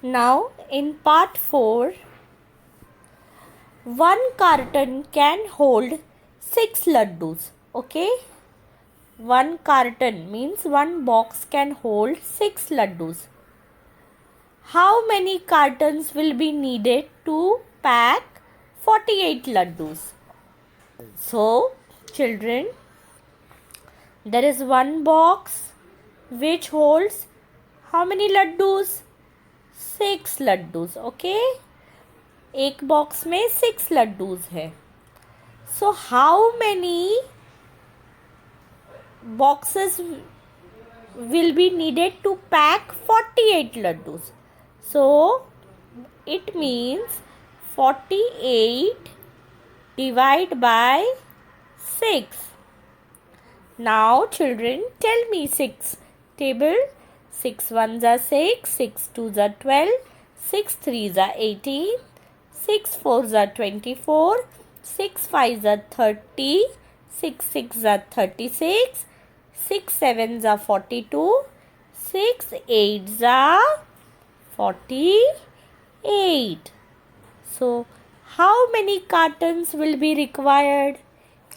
Now in part 4, one carton can hold 6 laddus. Okay, one carton means one box can hold 6 laddus. How many cartons will be needed to pack 48 laddus? So, children, there is one box which holds how many laddus? 6 laddus. Okay, एक box में 6 लड्डूज है. So how many boxes will be needed to pack 48 laddus? So it means 48 divided by 6. Now children, tell me 6 table. 6 ones are 6, 6 twos are 12, 6 threes are 18, 6 fours are 24, 6 fives are 30, 6 sixes are 36, 6 sevens are 42, 6 eights are 48. So how many cartons will be required?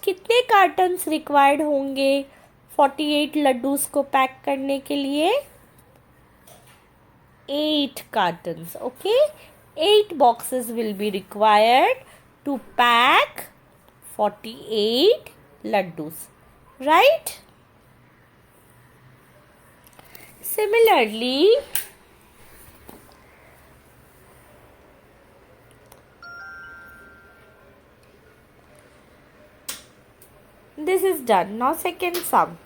कितने cottons required होंगे 48 लड्डूस को pack करने के लिए? 8 cartons. Okay, 8 boxes will be required to pack 48 laddus, right? Similarly, this is done. Now second sum.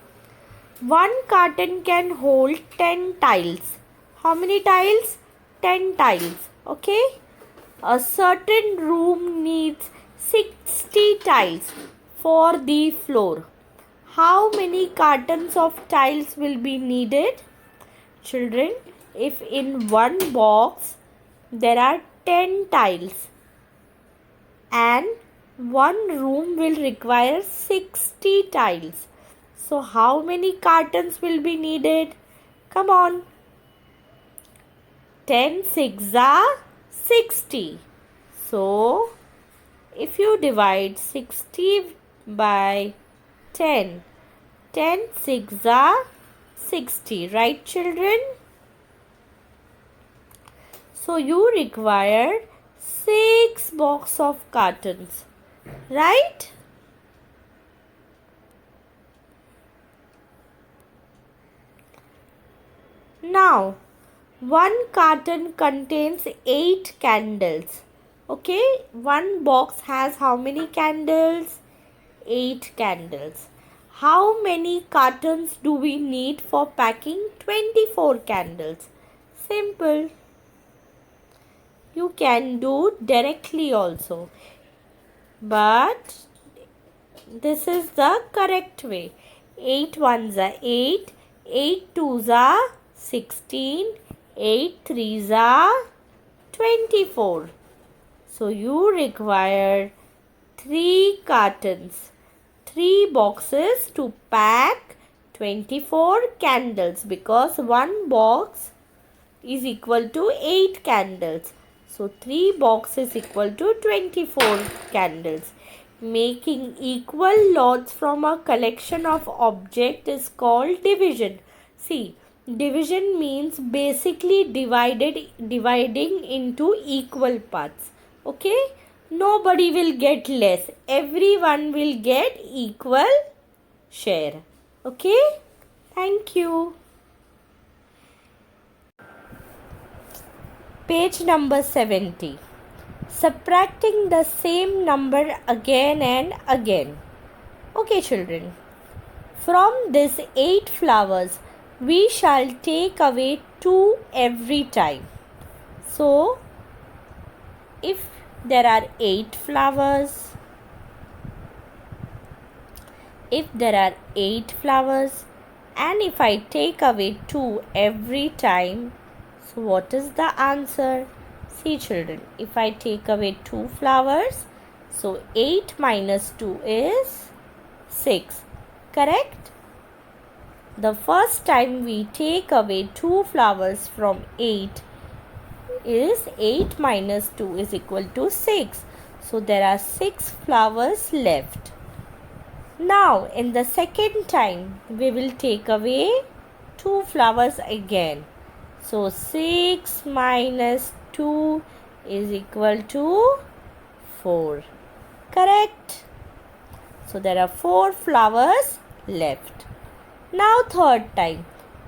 One carton can hold 10 tiles. How many tiles? 10 tiles. Okay. A certain room needs 60 tiles for the floor. How many cartons of tiles will be needed? Children, if in one box there are 10 tiles and one room will require 60 tiles. So how many cartons will be needed? Come on. 10 6 are 60. So if you divide 60 by 10, 10 6 are 60, right children? So you require 6 box of cartons, right? Now one carton contains 8 candles. Okay, one box has how many candles? 8 candles. How many cartons do we need for packing 24 candles? Simple. You can do directly also, but this is the correct way. 8 ones are 8, 8 twos are 16, 8 threes are 24. So you require 3 cartons, 3 boxes to pack 24 candles, because one box is equal to 8 candles. So 3 boxes equal to 24 candles. Making equal lots from a collection of objects is called division. See, division means basically dividing into equal parts. Okay, nobody will get less, everyone will get equal share. Okay, thank you. Page number 70. Subtracting the same number again and again. Okay children, from this 8 flowers we shall take away 2 every time. So if there are 8 flowers, and if I take away 2 every time, so what is the answer? See children, if I take away 2 flowers, so 8 minus 2 is 6, correct? The first time we take away 2 flowers from 8, is 8 minus 2 is equal to 6. So there are 6 flowers left. Now in the second time we will take away 2 flowers again. So 6 minus 2 is equal to 4. Correct? So there are 4 flowers left. Now third time.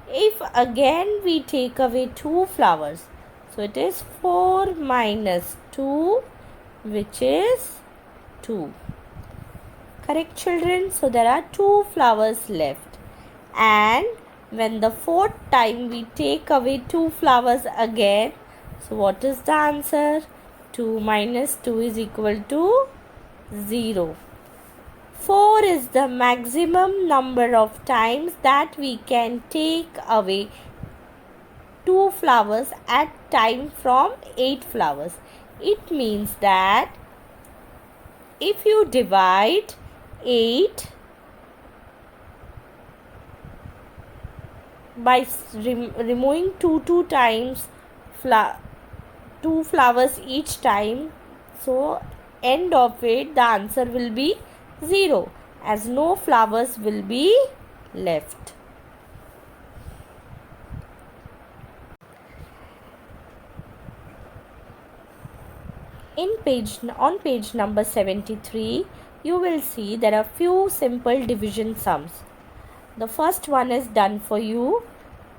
If again we take away 2 flowers, so it is 4 minus 2, which is 2. Correct, children? So there are 2 flowers left. And when the fourth time we take away 2 flowers again, so what is the answer? 2 minus 2 is equal to 0. 4 is the maximum number of times that we can take away 2 flowers at time from 8 flowers. It means that if you divide 8 by removing 2 times 2 flowers each time, so end of it the answer will be 0, as no flowers will be left. On page number 73, you will see there are few simple division sums. The first one is done for you.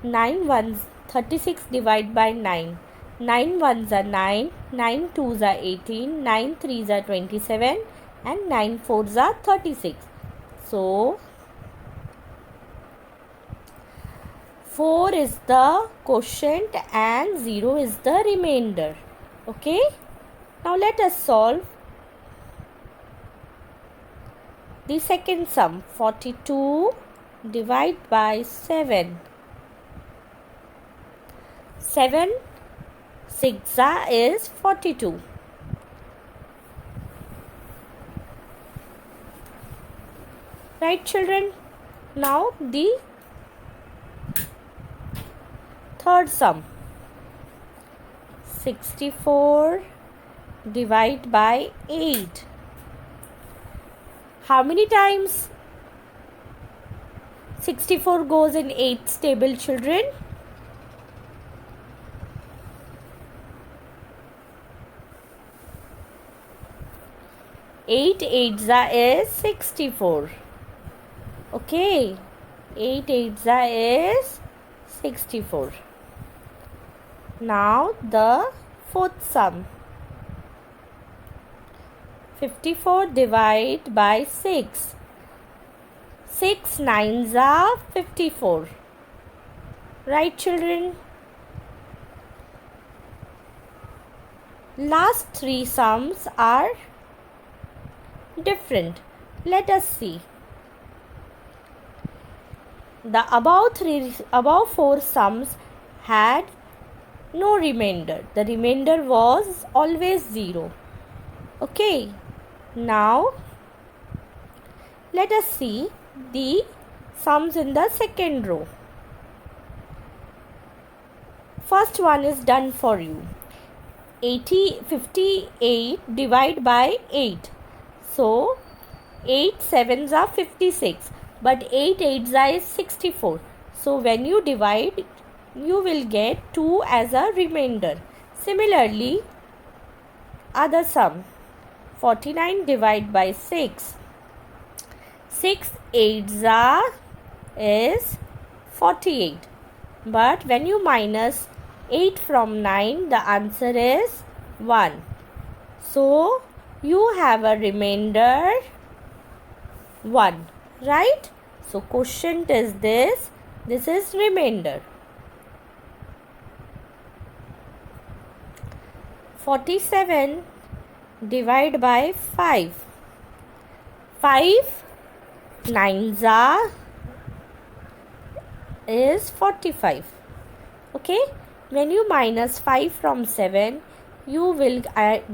9 ones 36 divided by 9. 9 ones are 9, 9 twos are 18, 9 threes are 27 and 9 fours are 36. So 4 is the quotient and 0 is the remainder. Okay. Now let us solve the second sum. 42 divided by 7. 7 6 is 42. Right, children? Now the third sum. 64 divided by 8. How many times 64 goes in 8's table, children? 8 8s is 64. Okay, 8 8s is 64. Now the fourth sum. 54 divided by 6. 6 9s are 54. Right, children? Last three sums are different. Let us see. The above four sums had no remainder. The remainder was always 0. Okay. Now let us see the sums in the second row. First one is done for you. 58 divided by 8. So 8 7s are 56, but 8 8s is 64. So when you divide, you will get 2 as a remainder. Similarly, other sum. 49 divided by 6. 6 8s is 48. But when you minus 8 from 9, the answer is 1. So you have a remainder 1. Right? So quotient is this. This is remainder. 47 divided by 5. 5 9s is 45. Okay. When you minus 5 from 7, you will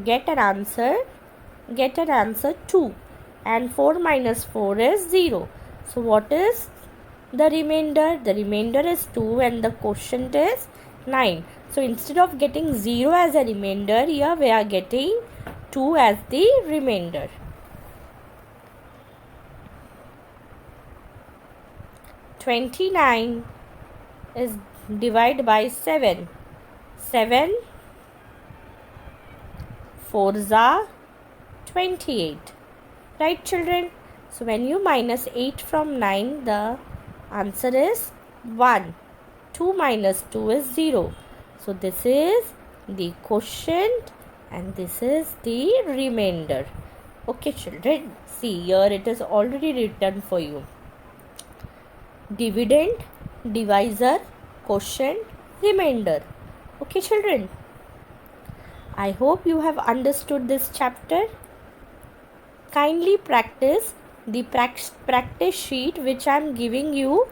get an answer 2. And 4 minus 4 is 0. So what is the remainder? The remainder is 2 and the quotient is 9. So instead of getting 0 as a remainder, here we are getting 2 as the remainder. "29 is divided by 7. 7 4s are 28. Right, children? So when you minus 8 from 9, the answer is 1. 2 minus 2 is 0. So this is the quotient and this is the remainder. Okay, children. See, here it is already written for you. Dividend, divisor, quotient, remainder. Okay, children. I hope you have understood this chapter. Kindly practice the practice sheet which I am giving you